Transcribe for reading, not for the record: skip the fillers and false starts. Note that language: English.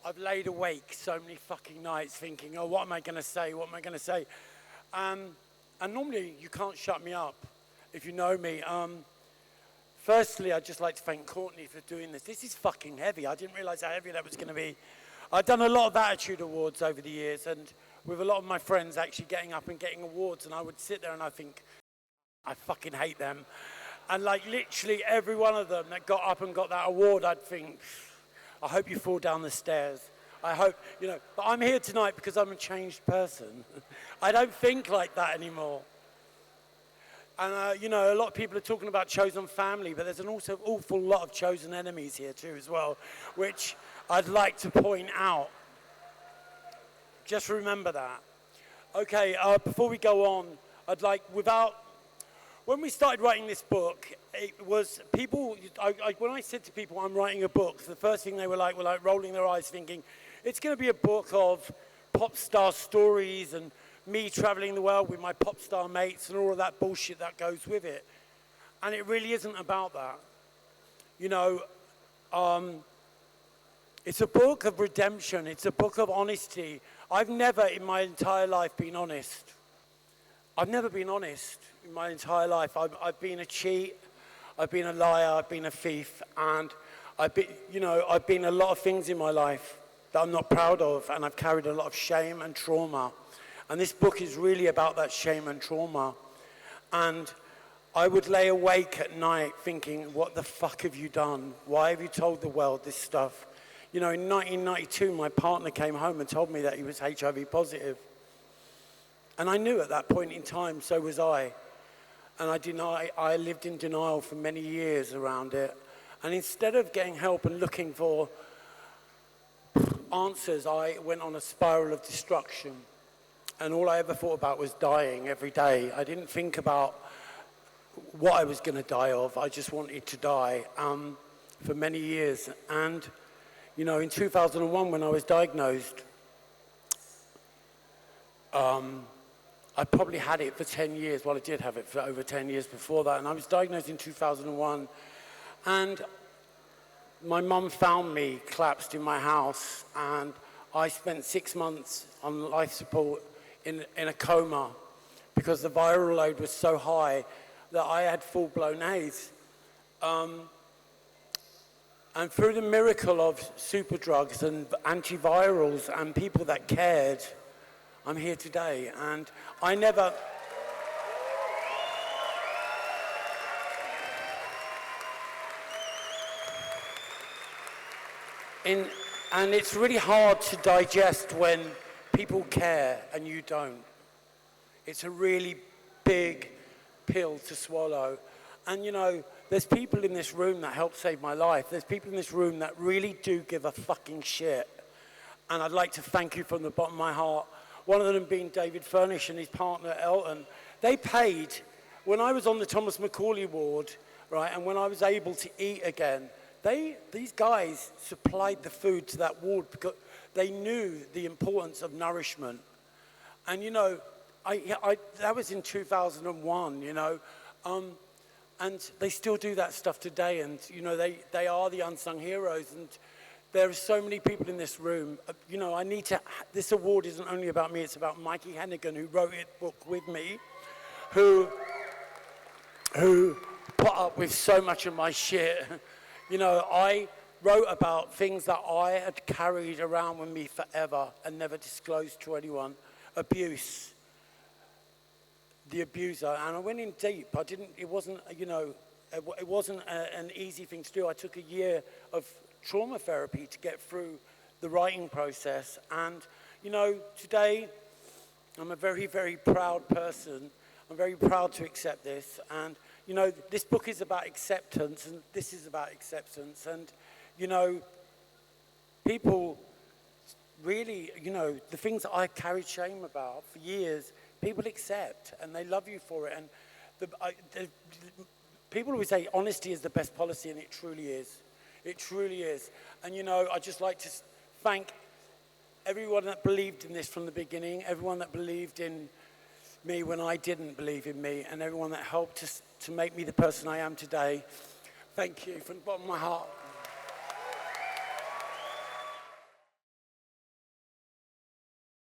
I've laid awake so many fucking nights thinking, oh, what am I going to say? What am I going to say? And normally you can't shut me up if you know me. Firstly, I'd just like to thank Courtney for doing this. This is fucking heavy. I didn't realize how heavy that was going to be. I've done a lot of Attitude Awards over the years, and with a lot of my friends actually getting up and getting awards, and I would sit there and I think, I fucking hate them. And like literally every one of them that got up and got that award, I'd think, I hope you fall down the stairs. I hope, you know, but I'm here tonight because I'm a changed person. I don't think like that anymore. And, you know, a lot of people are talking about chosen family, but there's an also awful lot of chosen enemies here too as well, which I'd like to point out. Just remember that. Okay, before we go on, I'd like, when we started writing this book, it was people, when I said to people I'm writing a book, the first thing they were like rolling their eyes thinking, it's going to be a book of pop star stories and me traveling the world with my pop star mates and all of that bullshit that goes with it. And it really isn't about that. You know, it's a book of redemption. It's a book of honesty. I've never in my entire life been honest. I've never been honest in my entire life. I've been a cheat, I've been a liar, I've been a thief, and I've been a lot of things in my life that I'm not proud of, and I've carried a lot of shame and trauma. And this book is really about that shame and trauma. And I would lay awake at night thinking, what the fuck have you done? Why have you told the world this stuff? You know, in 1992, my partner came home and told me that he was HIV positive. And I knew at that point in time, so was I. And I lived in denial for many years around it. And instead of getting help and looking for answers, I went on a spiral of destruction. And all I ever thought about was dying every day. I didn't think about what I was going to die of. I just wanted to die for many years. And, you know, in 2001, when I was diagnosed, I probably had it for 10 years. Well, I did have it for over 10 years before that. And I was diagnosed in 2001. And my mum found me collapsed in my house. And I spent 6 months on life support in a coma because the viral load was so high that I had full-blown AIDS. And through the miracle of super drugs and antivirals and people that cared, I'm here today. And I never... And it's really hard to digest when people care and you don't. It's a really big pill to swallow. And you know, there's people in this room that helped save my life. There's people in this room that really do give a fucking shit. And I'd like to thank you from the bottom of my heart. One of them being David Furnish and his partner Elton. They paid, when I was on the Thomas Macaulay ward, right, and when I was able to eat again, these guys supplied the food to that ward because they knew the importance of nourishment. And you know, that was in 2001, you know, and they still do that stuff today. And you know, they are the unsung heroes. And there are so many people in this room. You know, this award isn't only about me, it's about Mikey Hennigan, who wrote it book with me, who put up with so much of my shit. You know, I wrote about things that I had carried around with me forever and never disclosed to anyone. Abuse, the abuser, and I went in deep. It wasn't, you know, it wasn't an easy thing to do. I took a year of trauma therapy to get through the writing process. And, you know, today I'm a very, very proud person. I'm very proud to accept this. And, you know, this book is about acceptance, and this is about acceptance. And, you know, people really, you know, the things that I carried shame about for years, people accept, and they love you for it. And people always say honesty is the best policy, and it truly is. It truly is. And, you know, I'd just like to thank everyone that believed in this from the beginning, everyone that believed in me when I didn't believe in me, and everyone that helped to make me the person I am today. Thank you from the bottom of my heart.